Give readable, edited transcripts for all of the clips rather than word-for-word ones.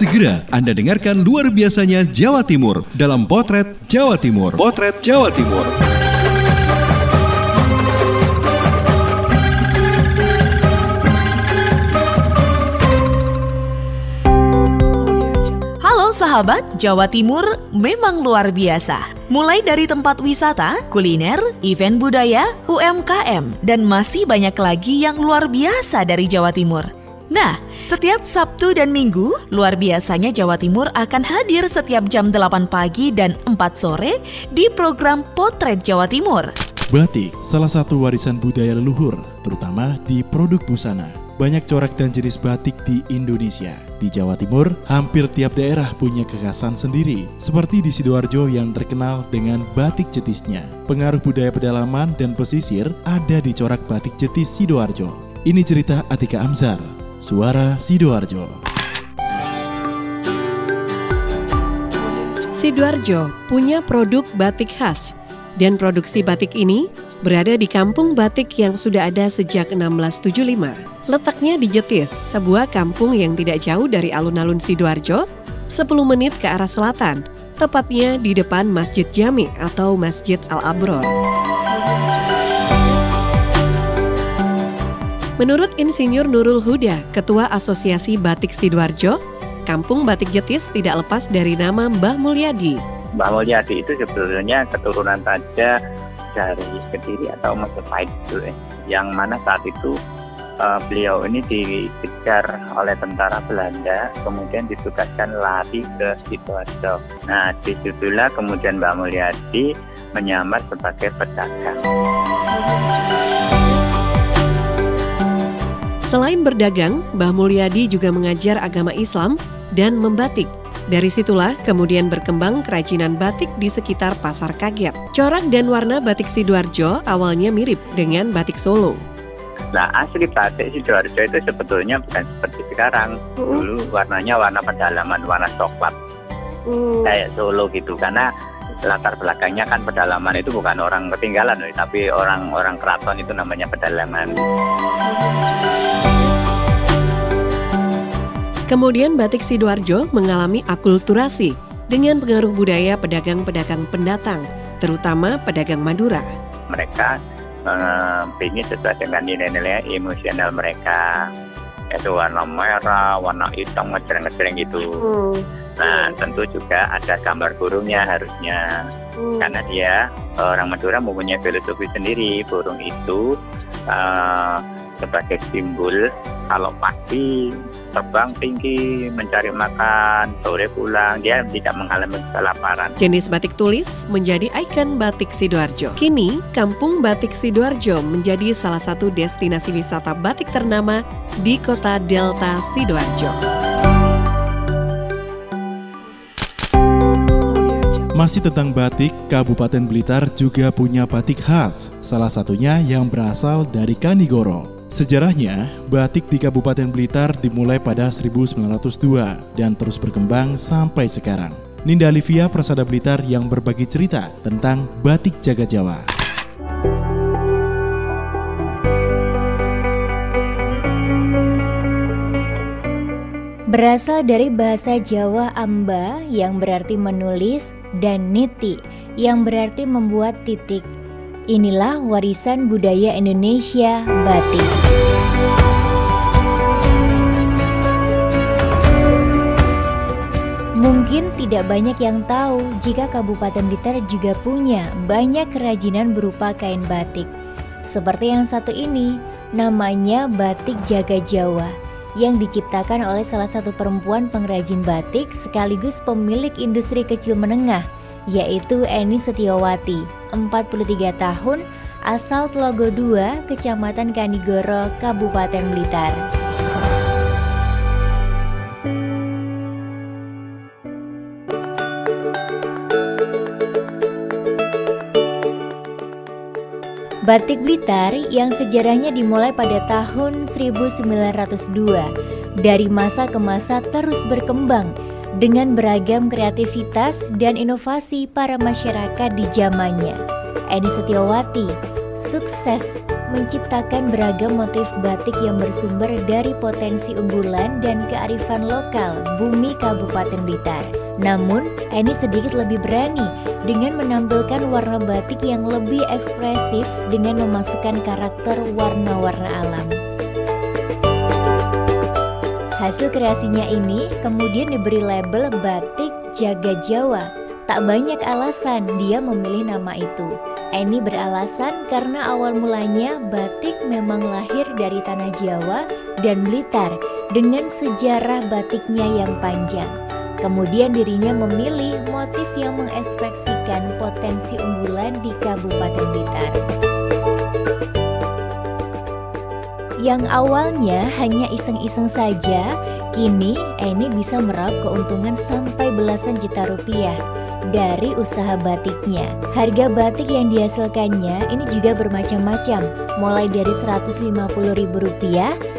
Segera Anda dengarkan luar biasanya Jawa Timur dalam Potret Jawa Timur. Potret Jawa Timur. Halo sahabat, Jawa Timur memang luar biasa. Mulai dari tempat wisata, kuliner, event budaya, UMKM, dan masih banyak lagi yang luar biasa dari Jawa Timur. Nah, setiap Sabtu dan Minggu, luar biasanya Jawa Timur akan hadir setiap jam 8 pagi dan 4 sore di program Potret Jawa Timur. Batik, salah satu warisan budaya leluhur, terutama di produk busana. Banyak corak dan jenis batik di Indonesia. Di Jawa Timur, hampir tiap daerah punya kekhasan sendiri, seperti di Sidoarjo yang terkenal dengan batik jetisnya. Pengaruh budaya pedalaman dan pesisir ada di corak batik jetis Sidoarjo. Ini cerita Atika Amzar, Suara Sidoarjo. Sidoarjo punya produk batik khas, dan produksi batik ini berada di kampung batik yang sudah ada sejak 1675. Letaknya di Jetis, sebuah kampung yang tidak jauh dari alun-alun Sidoarjo, 10 menit ke arah selatan, tepatnya di depan Masjid Jami atau Masjid Al-Abror. Menurut Insinyur Nurul Huda, Ketua Asosiasi Batik Sidoarjo, kampung batik Jetis tidak lepas dari nama Mbah Mulyadi. Mbah Mulyadi itu sebetulnya keturunan saja dari Kediri atau Majapahit itu, yang mana saat itu beliau ini dikejar oleh tentara Belanda, kemudian ditugaskan lari ke Sidoarjo. Nah, disitulah kemudian Mbah Mulyadi menyamar sebagai pedagang. Selain berdagang, Mbah Mulyadi juga mengajar agama Islam dan membatik. Dari situlah kemudian berkembang kerajinan batik di sekitar Pasar Kaget. Corak dan warna batik Sidoarjo awalnya mirip dengan batik Solo. Nah, asli batik Sidoarjo itu sebetulnya bukan seperti sekarang. Dulu warnanya warna pedalaman, warna coklat. Kayak Solo gitu, karena latar belakangnya kan pedalaman itu bukan orang ketinggalan, tapi orang-orang keraton itu namanya pedalaman. Kemudian batik Sidoarjo mengalami akulturasi dengan pengaruh budaya pedagang-pedagang pendatang, terutama pedagang Madura. Mereka ingin sesuai dengan nilai-nilai emosional mereka, yaitu warna merah, warna hitam, ngejreng-ngejreng gitu. Nah, tentu juga ada gambar burungnya harusnya, karena dia orang Madura mempunyai filosofi sendiri. Burung itu sebagai simbol kalau pagi terbang tinggi mencari makan, sore pulang, dia tidak mengalami kelaparan. Jenis batik tulis menjadi ikon batik Sidoarjo. Kini, kampung batik Sidoarjo menjadi salah satu destinasi wisata batik ternama di kota Delta Sidoarjo. Masih tentang batik, Kabupaten Blitar juga punya batik khas, salah satunya yang berasal dari Kanigoro. Sejarahnya, batik di Kabupaten Blitar dimulai pada 1902 dan terus berkembang sampai sekarang. Ninda Alivia Prasada Blitar yang berbagi cerita tentang batik Jagat Jawa. Berasal dari bahasa Jawa amba yang berarti menulis dan niti yang berarti membuat titik. Inilah warisan budaya Indonesia, batik. Mungkin tidak banyak yang tahu jika Kabupaten Blitar juga punya banyak kerajinan berupa kain batik. Seperti yang satu ini, namanya batik Jagat Jawa, yang diciptakan oleh salah satu perempuan pengrajin batik sekaligus pemilik industri kecil menengah, yaitu Eni Setiawati, 43 tahun, asal Tlogo 2, Kecamatan Kanigoro, Kabupaten Blitar. Batik Blitar yang sejarahnya dimulai pada tahun 1902, dari masa ke masa terus berkembang dengan beragam kreativitas dan inovasi para masyarakat di zamannya. Eni Setiawati sukses menciptakan beragam motif batik yang bersumber dari potensi unggulan dan kearifan lokal bumi Kabupaten Blitar. Namun, Eni sedikit lebih berani dengan menampilkan warna batik yang lebih ekspresif dengan memasukkan karakter warna-warna alam. Hasil kreasinya ini kemudian diberi label Batik Jaga Jawa. Tak banyak alasan dia memilih nama itu. Eni beralasan karena awal mulanya batik memang lahir dari tanah Jawa dan Blitar dengan sejarah batiknya yang panjang. Kemudian dirinya memilih motif yang mengekspresikan potensi unggulan di Kabupaten Blitar. Yang awalnya hanya iseng-iseng saja, kini Eni bisa meraup keuntungan sampai belasan juta rupiah dari usaha batiknya. Harga batik yang dihasilkannya ini juga bermacam-macam, mulai dari Rp150.000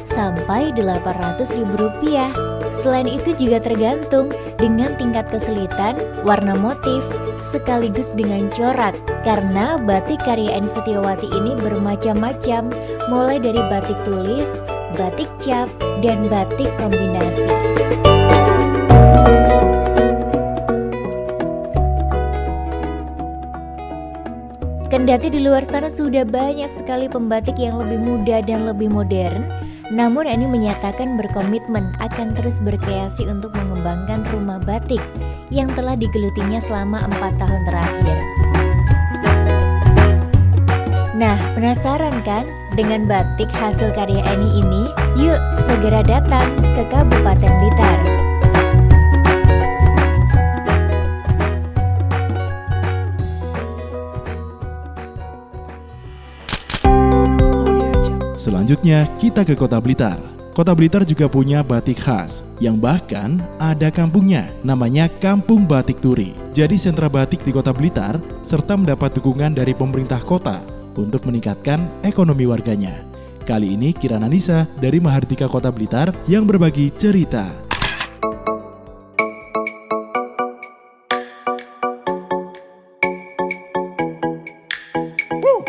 sampai Rp800.000. Selain itu juga tergantung dengan tingkat kesulitan, warna motif, sekaligus dengan corak. Karena batik karya Eni Setiawati ini bermacam-macam, mulai dari batik tulis, batik cap, dan batik kombinasi. Kendati di luar sana sudah banyak sekali pembatik yang lebih muda dan lebih modern, namun Eni menyatakan berkomitmen akan terus berkreasi untuk mengembangkan rumah batik yang telah digelutinya selama 4 tahun terakhir. Nah, penasaran kan dengan batik hasil karya Eni ini? Yuk segera datang ke Kabupaten Blitar. Selanjutnya kita ke Kota Blitar. Kota Blitar juga punya batik khas yang bahkan ada kampungnya, namanya Kampung Batik Turi. Jadi sentra batik di Kota Blitar serta mendapat dukungan dari pemerintah kota untuk meningkatkan ekonomi warganya. Kali ini Kirana Nisa dari Mahardika Kota Blitar yang berbagi cerita.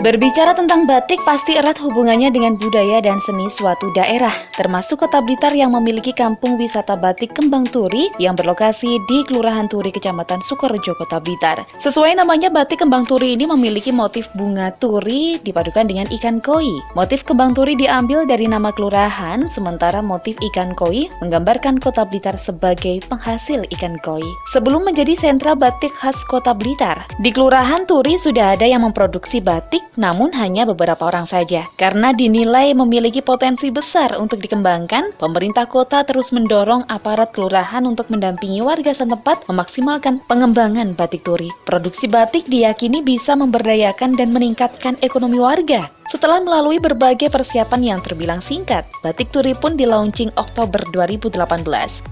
Berbicara tentang batik pasti erat hubungannya dengan budaya dan seni suatu daerah, termasuk Kota Blitar yang memiliki kampung wisata batik Kembang Turi yang berlokasi di Kelurahan Turi, Kecamatan Sukorejo, Kota Blitar. Sesuai namanya, batik Kembang Turi ini memiliki motif bunga turi dipadukan dengan ikan koi. Motif Kembang Turi diambil dari nama kelurahan, sementara motif ikan koi menggambarkan Kota Blitar sebagai penghasil ikan koi. Sebelum menjadi sentra batik khas Kota Blitar, di Kelurahan Turi sudah ada yang memproduksi batik, namun hanya beberapa orang saja. Karena dinilai memiliki potensi besar untuk dikembangkan, pemerintah kota terus mendorong aparat kelurahan untuk mendampingi warga setempat memaksimalkan pengembangan batik turi. Produksi batik diyakini bisa memberdayakan dan meningkatkan ekonomi warga. Setelah melalui berbagai persiapan yang terbilang singkat, batik turi pun di-launching Oktober 2018.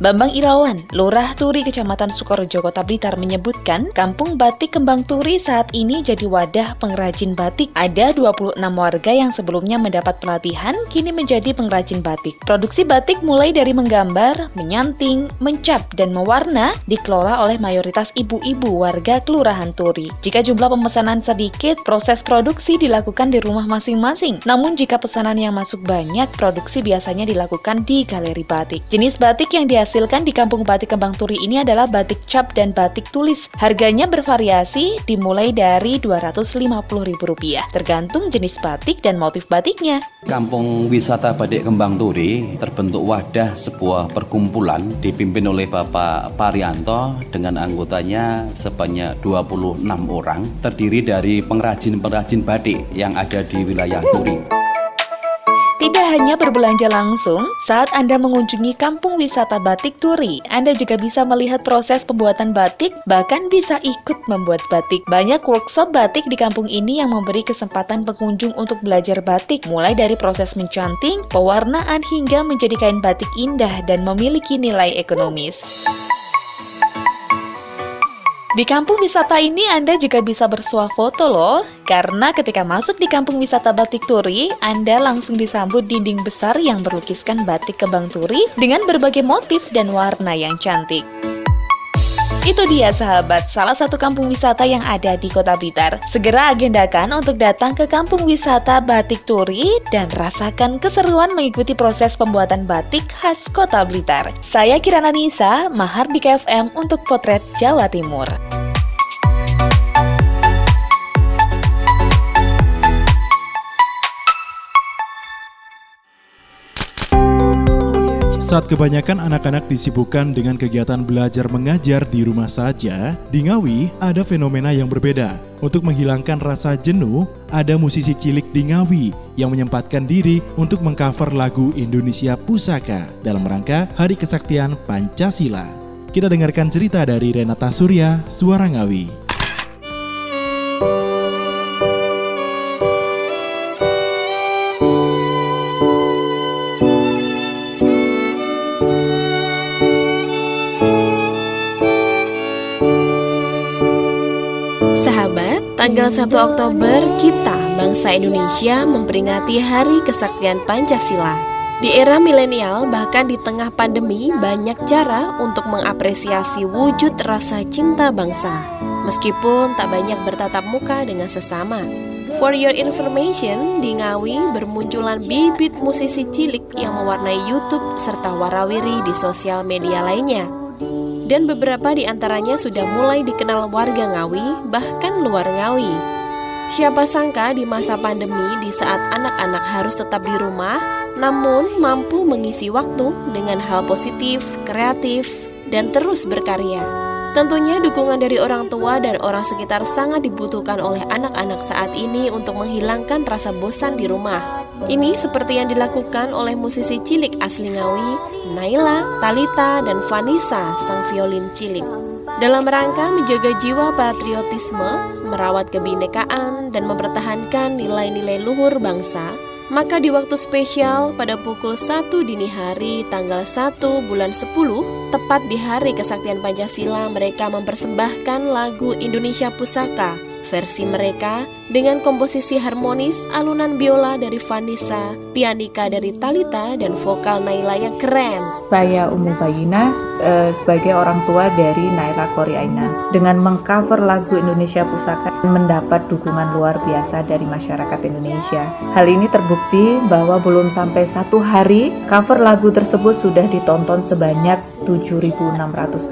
Bambang Irawan, Lurah Turi, Kecamatan Sukorejo, Kota Blitar menyebutkan, Kampung Batik Kembang Turi saat ini jadi wadah pengrajin batik. Ada 26 warga yang sebelumnya mendapat pelatihan, kini menjadi pengrajin batik. Produksi batik mulai dari menggambar, menyanting, mencap, dan mewarna dikelola oleh mayoritas ibu-ibu warga Kelurahan Turi. Jika jumlah pemesanan sedikit, proses produksi dilakukan di rumah masing-masing. Namun jika pesanan yang masuk banyak, produksi biasanya dilakukan di galeri batik. Jenis batik yang dihasilkan di Kampung Batik Kembang Turi ini adalah batik cap dan batik tulis. Harganya bervariasi dimulai dari Rp250.000, tergantung jenis batik dan motif batiknya. Kampung Wisata Batik Kembang Turi terbentuk wadah sebuah perkumpulan dipimpin oleh Bapak Parianto dengan anggotanya sebanyak 26 orang, terdiri dari pengrajin-pengrajin batik yang ada di wilayah Turi. Tidak hanya berbelanja langsung, saat Anda mengunjungi Kampung Wisata Batik Turi, Anda juga bisa melihat proses pembuatan batik, bahkan bisa ikut membuat batik. Banyak workshop batik di kampung ini yang memberi kesempatan pengunjung untuk belajar batik, mulai dari proses mencanting, pewarnaan, hingga menjadi kain batik indah dan memiliki nilai ekonomis. Di kampung wisata ini Anda juga bisa bersuah foto loh, karena ketika masuk di Kampung Wisata Batik Turi, Anda langsung disambut dinding besar yang berlukiskan batik Kembang Turi dengan berbagai motif dan warna yang cantik. Itu dia sahabat, salah satu kampung wisata yang ada di Kota Blitar. Segera agendakan untuk datang ke kampung wisata Batik Turi dan rasakan keseruan mengikuti proses pembuatan batik khas Kota Blitar. Saya Kirana Nisa, Mahardika FM untuk Potret Jawa Timur. Saat kebanyakan anak-anak disibukkan dengan kegiatan belajar mengajar di rumah saja, di Ngawi ada fenomena yang berbeda. Untuk menghilangkan rasa jenuh, ada musisi cilik di Ngawi yang menyempatkan diri untuk mengcover lagu Indonesia Pusaka dalam rangka Hari Kesaktian Pancasila. Kita dengarkan cerita dari Renata Surya, Suara Ngawi. Sahabat, tanggal 1 Oktober kita, bangsa Indonesia, memperingati Hari Kesaktian Pancasila. Di era milenial, bahkan di tengah pandemi, banyak cara untuk mengapresiasi wujud rasa cinta bangsa. Meskipun tak banyak bertatap muka dengan sesama. For your information, di Ngawi bermunculan bibit musisi cilik yang mewarnai YouTube serta warawiri di sosial media lainnya. Dan beberapa di antaranya sudah mulai dikenal warga Ngawi, bahkan luar Ngawi. Siapa sangka di masa pandemi, di saat anak-anak harus tetap di rumah, namun mampu mengisi waktu dengan hal positif, kreatif, dan terus berkarya. Tentunya dukungan dari orang tua dan orang sekitar sangat dibutuhkan oleh anak-anak saat ini untuk menghilangkan rasa bosan di rumah. Ini seperti yang dilakukan oleh musisi cilik asli Ngawi, Naila, Talita, dan Vanessa, sang violin cilik. Dalam rangka menjaga jiwa patriotisme, merawat kebinekaan, dan mempertahankan nilai-nilai luhur bangsa, maka di waktu spesial pada pukul 1 dini hari tanggal 1 bulan 10, tepat di Hari Kesaktian Pancasila, mereka mempersembahkan lagu Indonesia Pusaka, versi mereka dengan komposisi harmonis alunan biola dari Vanessa, pianika dari Talita, dan vokal Naila yang keren. Saya Umu Bayina sebagai orang tua dari Naila Koriaina. Dengan mengcover lagu Indonesia Pusaka mendapat dukungan luar biasa dari masyarakat Indonesia. Hal ini terbukti bahwa belum sampai 1 hari cover lagu tersebut sudah ditonton sebanyak 7.600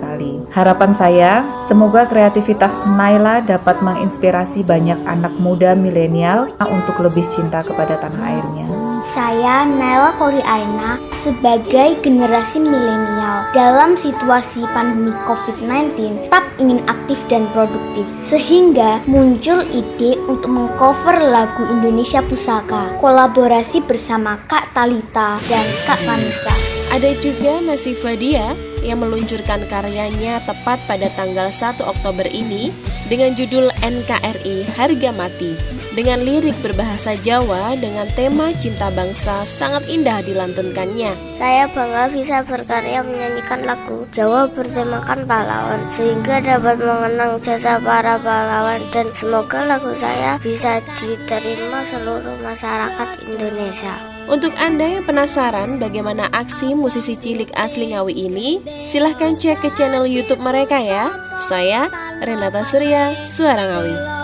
kali. Harapan saya, semoga kreativitas Naila dapat menginspirasi banyak anak muda milenial untuk lebih cinta kepada tanah airnya. Saya Naila Koriaina sebagai generasi milenial dalam situasi pandemi COVID-19 tetap ingin aktif dan produktif sehingga muncul ide untuk mengcover lagu Indonesia Pusaka kolaborasi bersama Kak Talita dan Kak Vanessa. Ada juga Nasifa Dia yang meluncurkan karyanya tepat pada tanggal 1 Oktober ini dengan judul NKRI Harga Mati. Dengan lirik berbahasa Jawa dengan tema cinta bangsa sangat indah dilantunkannya. Saya bangga bisa berkarya menyanyikan lagu Jawa bertemakan pahlawan sehingga dapat mengenang jasa para pahlawan dan semoga lagu saya bisa diterima seluruh masyarakat Indonesia. Untuk Anda yang penasaran bagaimana aksi musisi cilik asli Ngawi ini, silahkan cek ke channel YouTube mereka ya. Saya Renata Surya, Suara Ngawi.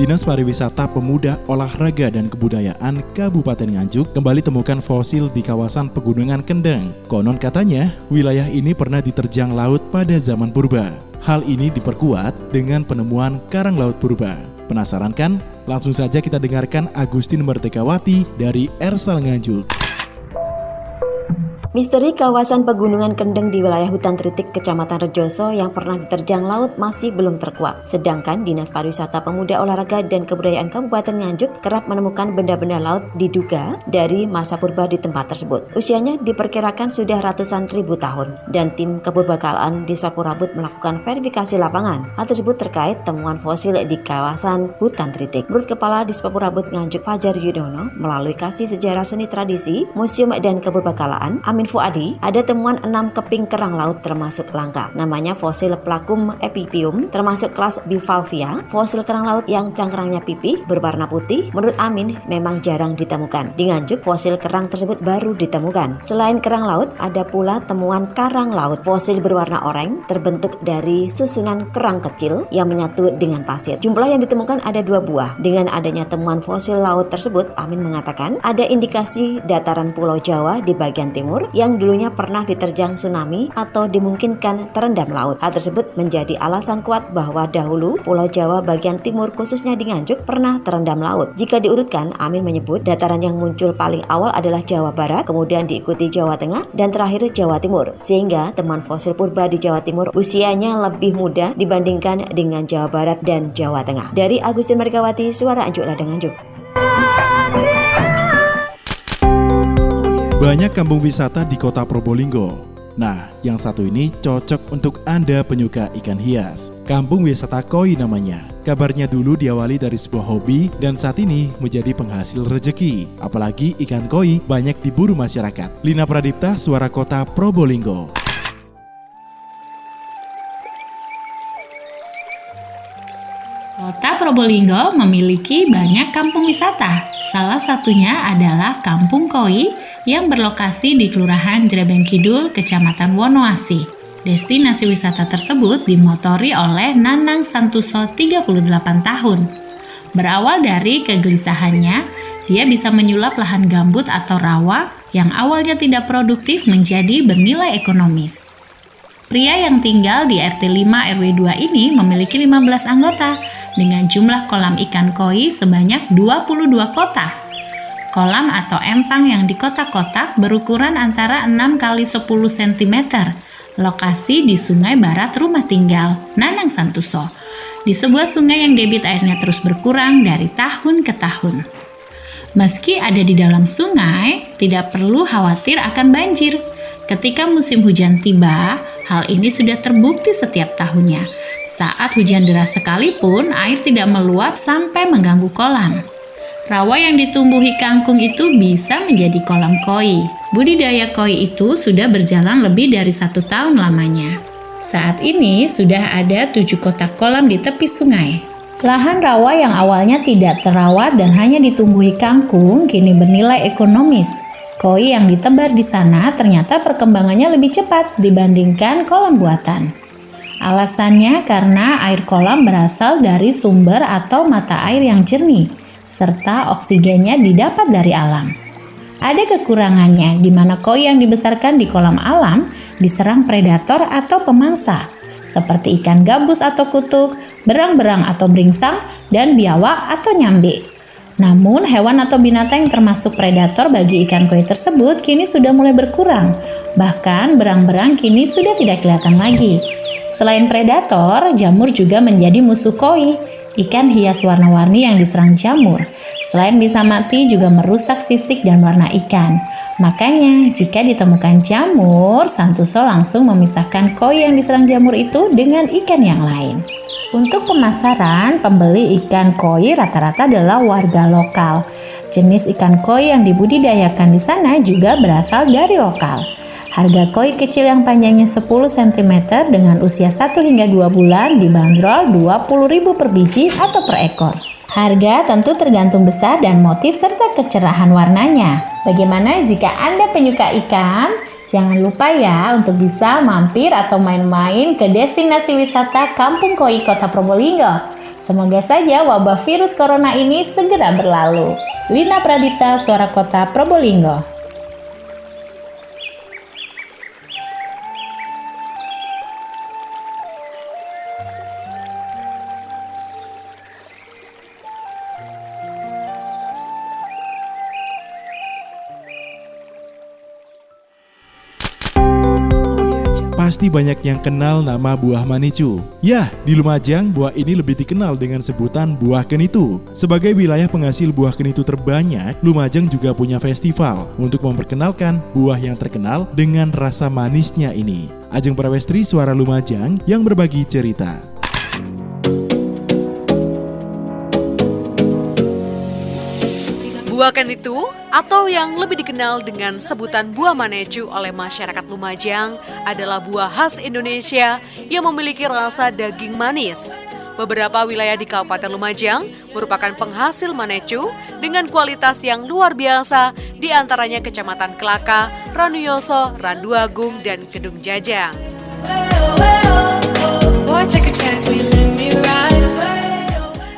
Dinas Pariwisata Pemuda, Olahraga dan Kebudayaan Kabupaten Nganjuk kembali temukan fosil di kawasan Pegunungan Kendeng. Konon katanya, wilayah ini pernah diterjang laut pada zaman purba. Hal ini diperkuat dengan penemuan karang laut purba. Penasaran kan? Langsung saja kita dengarkan Agustin Merdekawati dari Ersal Nganjuk. Misteri kawasan Pegunungan Kendeng di wilayah Hutan Tritik, Kecamatan Rejoso yang pernah diterjang laut masih belum terkuak. Sedangkan Dinas Pariwisata Pemuda, Olahraga dan Kebudayaan Kabupaten Nganjuk kerap menemukan benda-benda laut diduga dari masa purba di tempat tersebut. Usianya diperkirakan sudah ratusan ribu tahun. Dan tim kepurbakalaan di Swapurabut melakukan verifikasi lapangan. Hal tersebut terkait temuan fosil di kawasan Hutan Tritik. Menurut Kepala di Swapurabut Nganjuk Fajar Yudono, melalui kasih sejarah seni tradisi, museum dan kepurbakalaan, Amin Amin Fuadi, ada temuan 6 keping kerang laut termasuk langka. Namanya fosil Placum epipium, termasuk kelas Bivalvia. Fosil kerang laut yang cangkrangnya pipih berwarna putih, menurut Amin memang jarang ditemukan. Di Nganjuk, fosil kerang tersebut baru ditemukan. Selain kerang laut, ada pula temuan karang laut. Fosil berwarna oranye, terbentuk dari susunan kerang kecil yang menyatu dengan pasir. Jumlah yang ditemukan ada 2 buah. Dengan adanya temuan fosil laut tersebut, Amin mengatakan ada indikasi dataran Pulau Jawa di bagian timur yang dulunya pernah diterjang tsunami atau dimungkinkan terendam laut. Hal tersebut menjadi alasan kuat bahwa dahulu Pulau Jawa bagian timur khususnya di Nganjuk pernah terendam laut. Jika diurutkan, Amin menyebut dataran yang muncul paling awal adalah Jawa Barat, kemudian diikuti Jawa Tengah, dan terakhir Jawa Timur. Sehingga temuan fosil purba di Jawa Timur usianya lebih muda dibandingkan dengan Jawa Barat dan Jawa Tengah. Dari Agustin Margawati, Suara Anjuk Ladang Nganjuk. Banyak kampung wisata di kota Probolinggo. Nah, yang satu ini cocok untuk Anda penyuka ikan hias. Kampung wisata koi namanya. Kabarnya dulu diawali dari sebuah hobi dan saat ini menjadi penghasil rejeki. Apalagi ikan koi banyak diburu masyarakat. Lina Pradipta, Suara Kota Probolinggo. Kota Probolinggo memiliki banyak kampung wisata. Salah satunya adalah Kampung Koi yang berlokasi di Kelurahan Jrebeng Kidul, Kecamatan Wonoasi. Destinasi wisata tersebut dimotori oleh Nanang Santoso 38 tahun. Berawal dari kegelisahannya, dia bisa menyulap lahan gambut atau rawa yang awalnya tidak produktif menjadi bernilai ekonomis. Pria yang tinggal di RT 5 RW 2 ini memiliki 15 anggota dengan jumlah kolam ikan koi sebanyak 22 kotak. Kolam atau empang yang di kotak-kotak berukuran antara 6 x 10 cm. Lokasi di Sungai Barat rumah tinggal Nanang Santoso. Di sebuah sungai yang debit airnya terus berkurang dari tahun ke tahun. Meski ada di dalam sungai, tidak perlu khawatir akan banjir. Ketika musim hujan tiba, hal ini sudah terbukti setiap tahunnya. Saat hujan deras sekalipun, air tidak meluap sampai mengganggu kolam. Rawa yang ditumbuhi kangkung itu bisa menjadi kolam koi. Budidaya koi itu sudah berjalan lebih dari 1 tahun lamanya. Saat ini sudah ada 7 kotak kolam di tepi sungai. Lahan rawa yang awalnya tidak terawat dan hanya ditumbuhi kangkung kini bernilai ekonomis. Koi yang ditebar di sana ternyata perkembangannya lebih cepat dibandingkan kolam buatan. Alasannya karena air kolam berasal dari sumber atau mata air yang jernih, serta oksigennya didapat dari alam. Ada kekurangannya di mana koi yang dibesarkan di kolam alam diserang predator atau pemangsa, seperti ikan gabus atau kutuk, berang-berang atau beringsang, dan biawak atau nyambe. Namun, hewan atau binatang yang termasuk predator bagi ikan koi tersebut kini sudah mulai berkurang. Bahkan, berang-berang kini sudah tidak kelihatan lagi. Selain predator, jamur juga menjadi musuh koi. Ikan hias warna-warni yang diserang jamur, selain bisa mati juga merusak sisik dan warna ikan. Makanya, jika ditemukan jamur, Santoso langsung memisahkan koi yang diserang jamur itu dengan ikan yang lain. Untuk pemasaran, pembeli ikan koi rata-rata adalah warga lokal. Jenis ikan koi yang dibudidayakan di sana juga berasal dari lokal. Harga koi kecil yang panjangnya 10 cm dengan usia 1 hingga 2 bulan dibanderol Rp20.000 per biji atau per ekor. Harga tentu tergantung besar dan motif serta kecerahan warnanya. Bagaimana jika Anda penyuka ikan? Jangan lupa ya untuk bisa mampir atau main-main ke destinasi wisata Kampung Koi Kota Probolinggo. Semoga saja wabah virus corona ini segera berlalu. Lina Pradipta, Suara Kota Probolinggo. Pasti banyak yang kenal nama buah manicu. Ya, di Lumajang buah ini lebih dikenal dengan sebutan buah kenitu. Sebagai wilayah penghasil buah kenitu terbanyak, Lumajang juga punya festival untuk memperkenalkan buah yang terkenal dengan rasa manisnya ini. Ajeng Prawestri, Suara Lumajang yang berbagi cerita. Buah ken itu, atau yang lebih dikenal dengan sebutan buah manecu oleh masyarakat Lumajang, adalah buah khas Indonesia yang memiliki rasa daging manis. Beberapa wilayah di Kabupaten Lumajang merupakan penghasil manecu dengan kualitas yang luar biasa, di antaranya Kecamatan Kelaka, Ranuyoso, Randuagung, dan Kedung Jajang.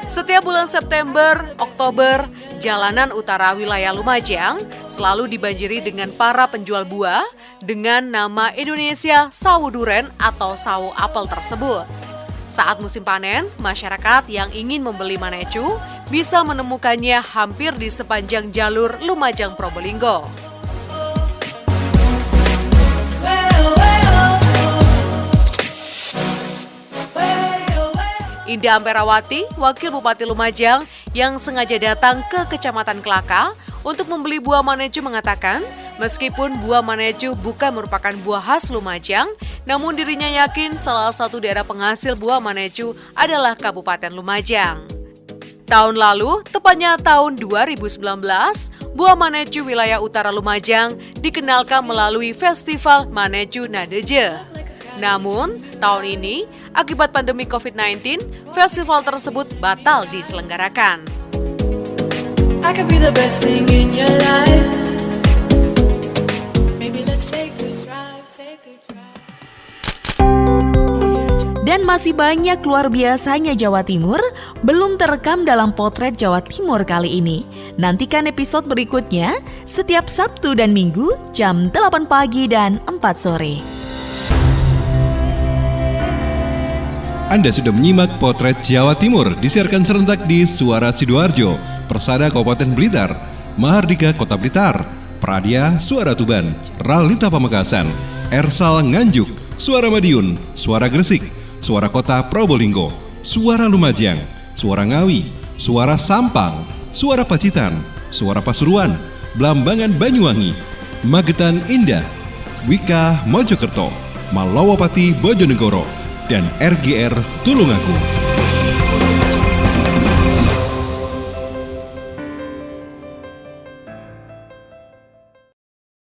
Setiap bulan September, Oktober, jalanan utara wilayah Lumajang selalu dibanjiri dengan para penjual buah dengan nama Indonesia sawo duren atau sawo apel tersebut. Saat musim panen, masyarakat yang ingin membeli manecu bisa menemukannya hampir di sepanjang jalur Lumajang Probolinggo. Indah Amperawati, Wakil Bupati Lumajang yang sengaja datang ke Kecamatan Kelaka untuk membeli buah manecu mengatakan, meskipun buah manecu bukan merupakan buah khas Lumajang, namun dirinya yakin salah satu daerah penghasil buah manecu adalah Kabupaten Lumajang. Tahun lalu, tepatnya tahun 2019, buah manecu wilayah utara Lumajang dikenalkan melalui Festival Manecu Nadeje. Namun, tahun ini, akibat pandemi COVID-19, festival tersebut batal diselenggarakan. Dan masih banyak luar biasanya Jawa Timur belum terekam dalam Potret Jawa Timur kali ini. Nantikan episode berikutnya setiap Sabtu dan Minggu jam 8 pagi dan 4 sore. Anda sudah menyimak Potret Jawa Timur disiarkan serentak di Suara Sidoarjo, Persada Kabupaten Blitar, Mahardika Kota Blitar, Pradia Suara Tuban, Ralita Pamekasan, Ersal Nganjuk, Suara Madiun, Suara Gresik, Suara Kota Probolinggo, Suara Lumajang, Suara Ngawi, Suara Sampang, Suara Pacitan, Suara Pasuruan, Blambangan Banyuwangi, Magetan Indah, Wika Mojokerto, Malawapati Bojonegoro, dan RGR Tulungagung.